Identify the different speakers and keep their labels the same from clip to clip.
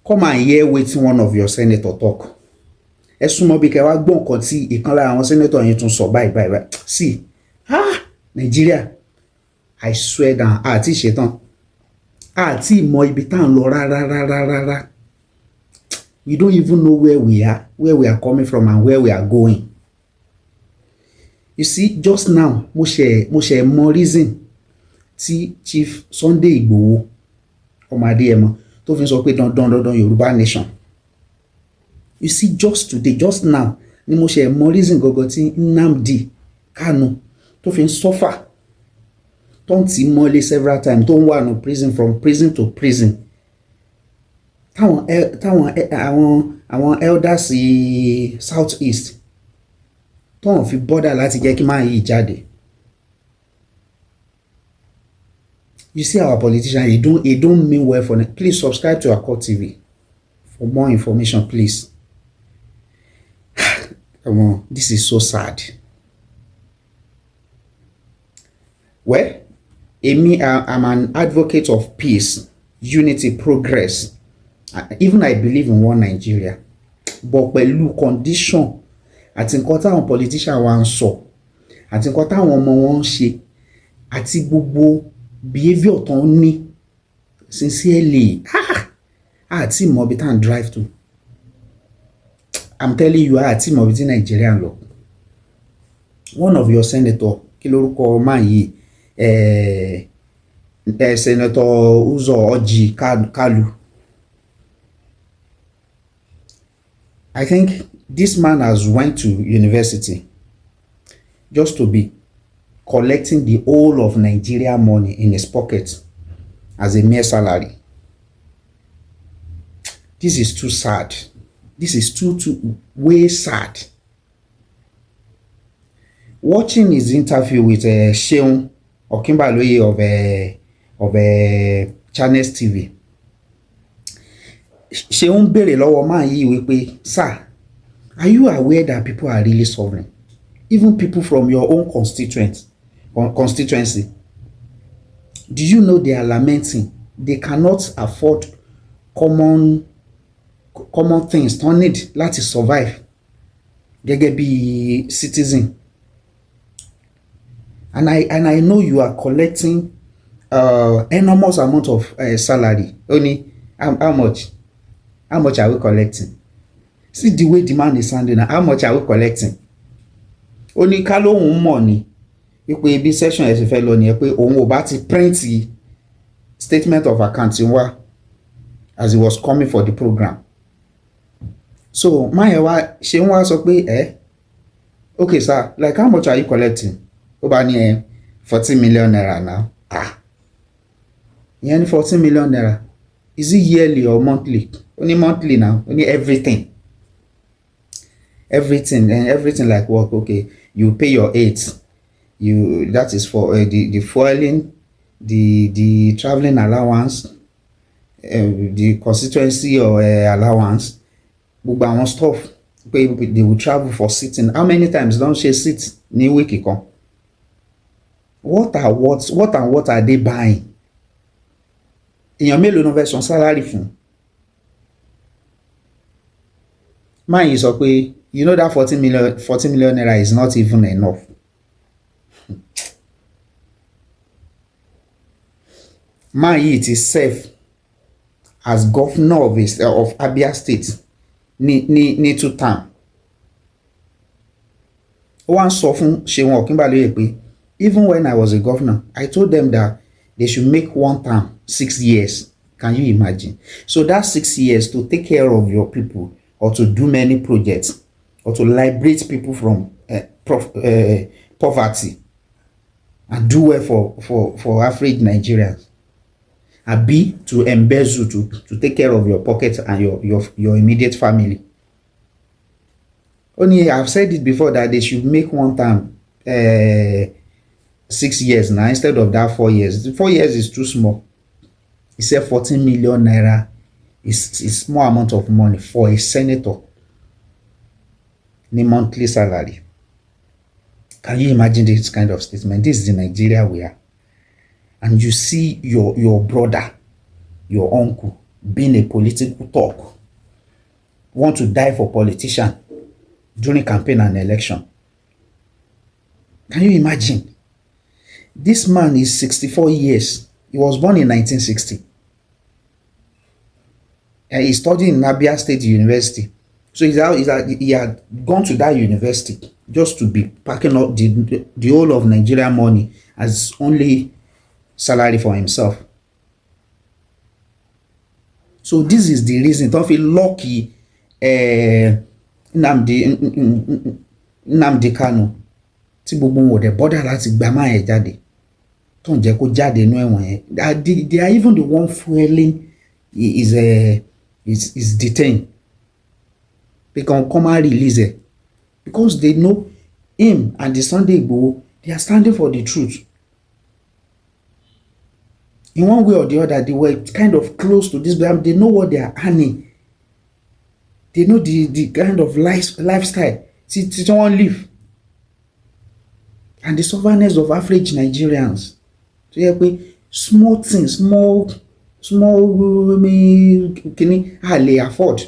Speaker 1: Come and hear wetin one of your senator talk. Ẹ súnmọ́ bí kẹ́ wá gbọ́ nǹkan tí ìkan lára àwọn senator yẹn tún sọ báyìí. See, Nigeria, I swear down, àti ṣetán. Àti ìmọ̀ ibi tá à ń lọ rárá. We don't even know where we are coming from and where we are going. You see, just now, mo ṣe mọ reason tí Chief Sunday Igboho ọmọ Adéyẹmọ tó fi sọ pé dandan Yorùbá nation. You see, just today, just now, ni mo ṣe mọ reason gangan tí Nnamdi Kanu tó fi suffer, tó ń tì mọ́lé several times, tó ń wà ní prison from prison to prison. Àwọn elders South East tó ń fi border láti jẹ́ kí máa yí jáde. You see our politicians, it don't mean well for them. Please subscribe to Akko TV for more information, please. Come on, this is so sad. Well, I'm an advocate of peace, unity, progress. Even I believe in one Nigeria. But pẹ̀lú condition, àti nǹkan táwọn politician wa ń sọ, àti nǹkan táwọn ọmọ wọn ń ṣe, àti gbogbo behavior tó ń ní, sincerely, àti mọ̀ bí tá ń drive to. I'm telling you, àti mọ̀ bí tí Nigeria ń lọ. One of your senator, kí lórúkọ man yìí, Senator Uzo Oji Kalu. I think this man has went to university just to be collecting the whole of Nigeria money in his pocket as a mere salary. This is too sad. This is too way sad. Watching his interview with Seun Okinbaloye of Channels TV. Seun béèrè lọ́wọ́ man yìí wípé, sir, are you aware that people are really suffering? Even people from your own constituency. Do you know they are lamenting? They cannot afford common things tó need láti survive gẹ́gẹ́ bí citizen. And I know you are collecting enormous amount of salary. Only how much? How much are we collecting? See the way the man is sounding. How much are we collecting? Only ká lóhùn mọ̀ ni wípé bí session ẹ̀ ti fẹ́ lọ ni pé òun ò bá ti print statement of account wá as he was coming for the program. So máyẹ̀ wá ṣe ń wá sọ pé okay sir, like how much are you collecting? Ó bá ní 40 million naira now. Ìyẹn ní 40 million naira. Is it yearly or monthly? Only monthly now. Only everything. Everything like work. Okay, you pay your aids. That is for the fueling, the traveling allowance, the constituency or allowance. Gbogbo stuff. They will travel for sitting. How many times don't she sit ní week kan? What are they buying? Èèyàn mélòó ló fẹ́ san salary fún? Man yìí sọ pé, you know that 40 million naira is not even enough. Man yìí ti serve as governor of Abia State ní 2 term. Ó wá ń sọ fún Seun Okinbaloye pé, even when I was a governor, I told them that they should make 1 term 6 years. Can you imagine? So that's 6 years to take care of your people, or to do many projects, or to liberate people from poverty, and do well for average Nigerians. Abi to embezzle, to take care of your pocket and your immediate family. Only I've said it before that they should make 1 term 6 years now instead of that 4 years. 4 years is too small. He said 14 million naira is small amount of money for a senator. The monthly salary. Can you imagine this kind of statement? This is the Nigeria we are. And you see your brother, your uncle, being a political talk, want to die for politician during campaign and election. Can you imagine? This man is 64 years. He was born in 1960. And he studied in Abia State University. So he had gone to that university just to be packing up the whole of Nigerian money as only salary for himself. So this is the reason tó fi lucky Nnamdi Kanu tí gbogbo wọn ò dẹ̀ bọ́dà láti gba máa yẹn jáde tó ń jẹ́ kó jáde inú ẹ̀wọ̀n yẹn. They are even the one fueling is detained. They can come and release it because they know him and the Sunday Igboho, they are standing for the truth. In one way or the other, they were kind of close to this, but they know what they are earning. They know the kind of lifestyle someone live. And the sovereignty of average Nigerians. So yeah, small things, small can hardly afford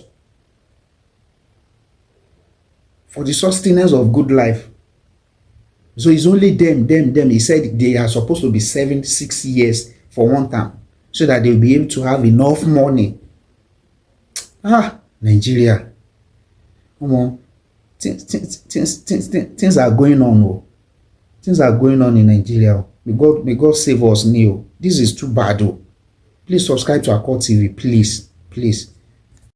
Speaker 1: for the sustenance of good life. So it's only them. He said they are supposed to be 76 years for one time so that they'll be able to have enough money. Nigeria. Come on. Things are going on. Oh. Things are going on in Nigeria. May God save us, Neo. This is too bad. Oh. Please subscribe to Akko TV. Please.